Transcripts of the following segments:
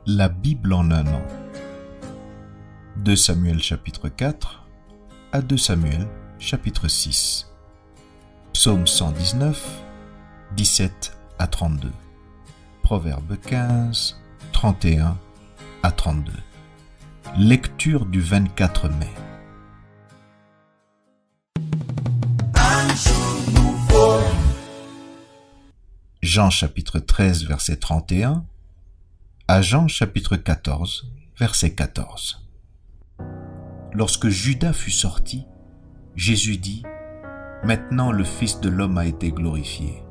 La Bible en un an. 2 Samuel chapitre 4 à 2 Samuel chapitre 6. Psaume 119, 17 à 32. Proverbe 15, 31 à 32. Lecture du 24 mai. Jean chapitre 13, verset 31 à Jean chapitre 14, verset 14. Lorsque Judas fut sorti, Jésus dit : « Maintenant le Fils de l'homme a été glorifié,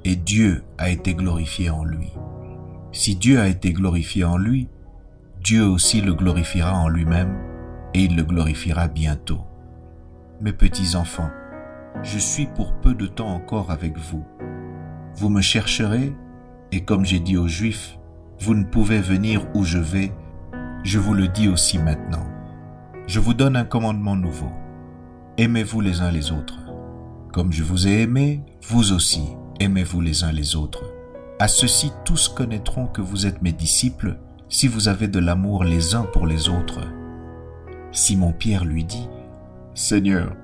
et Dieu a été glorifié en lui. Si Dieu a été glorifié en lui, Dieu aussi le glorifiera en lui-même, et il le glorifiera bientôt. Mes petits enfants, je suis pour peu de temps encore avec vous. Vous me chercherez, et comme j'ai dit aux Juifs, vous ne pouvez venir où je vais, je vous le dis aussi maintenant. Je vous donne un commandement nouveau. Aimez-vous les uns les autres. Comme je vous ai aimés, vous aussi, aimez-vous les uns les autres. À ceci, tous connaîtront que vous êtes mes disciples, si vous avez de l'amour les uns pour les autres. Simon-Pierre lui dit : « Seigneur,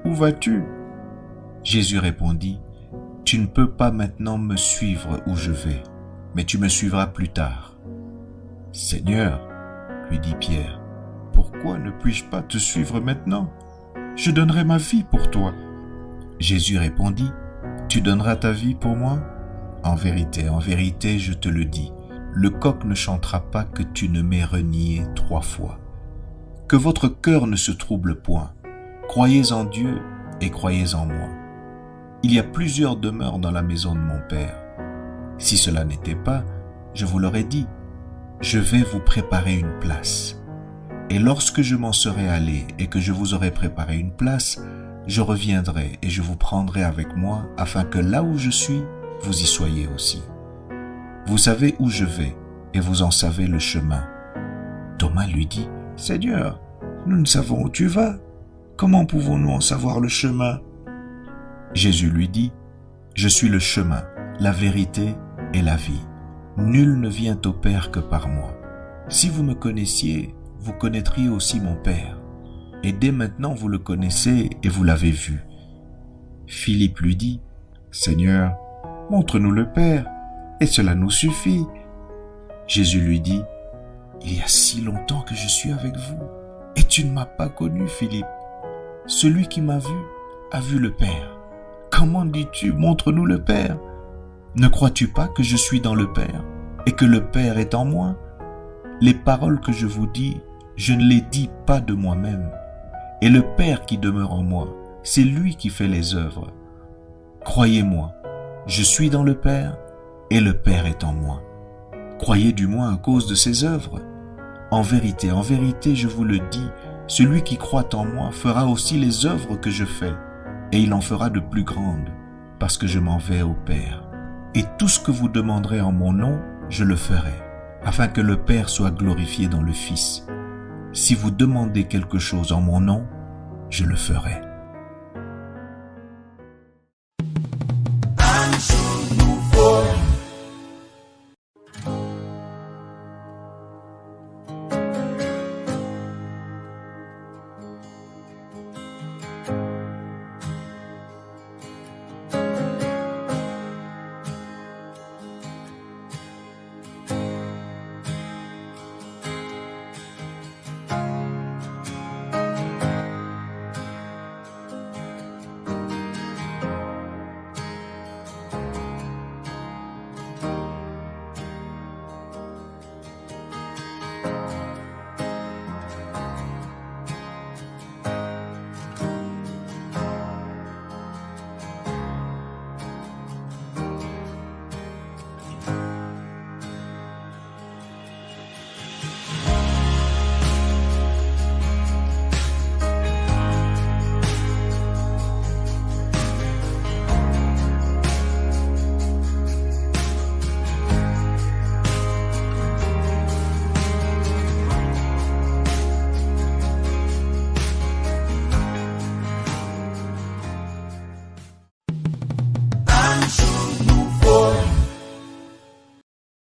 où vas-tu » Jésus répondit : « Tu ne peux pas maintenant me suivre où je vais, mais tu me suivras plus tard. » « Seigneur, lui dit Pierre, pourquoi ne puis-je pas te suivre maintenant ? Je donnerai ma vie pour toi. » Jésus répondit : « Tu donneras ta vie pour moi ? En vérité, je te le dis, le coq ne chantera pas que tu ne m'aies renié 3 fois. Que votre cœur ne se trouble point. Croyez en Dieu et croyez en moi. Il y a plusieurs demeures dans la maison de mon Père. Si cela n'était pas, je vous l'aurais dit. Je vais vous préparer une place. Et lorsque je m'en serai allé et que je vous aurai préparé une place, je reviendrai et je vous prendrai avec moi, afin que là où je suis, vous y soyez aussi. Vous savez où je vais et vous en savez le chemin. » Thomas lui dit : « Seigneur, nous ne savons où tu vas. Comment pouvons-nous en savoir le chemin ?» Jésus lui dit : « Je suis le chemin, la vérité et la vie. Nul ne vient au Père que par moi. Si vous me connaissiez, vous connaîtriez aussi mon Père. Et dès maintenant vous le connaissez et vous l'avez vu. » Philippe lui dit : « Seigneur, montre-nous le Père, et cela nous suffit. » Jésus lui dit : « Il y a si longtemps que je suis avec vous, et tu ne m'as pas connu, Philippe. Celui qui m'a vu a vu le Père. Comment dis-tu : montre-nous le Père ? Ne crois-tu pas que je suis dans le Père, et que le Père est en moi ? Les paroles que je vous dis, je ne les dis pas de moi-même. Et le Père qui demeure en moi, c'est lui qui fait les œuvres. Croyez-moi, je suis dans le Père, et le Père est en moi. Croyez du moins à cause de ses œuvres. En vérité, je vous le dis, celui qui croit en moi fera aussi les œuvres que je fais, et il en fera de plus grandes, parce que je m'en vais au Père. Et tout ce que vous demanderez en mon nom, je le ferai, afin que le Père soit glorifié dans le Fils. Si vous demandez quelque chose en mon nom, je le ferai. »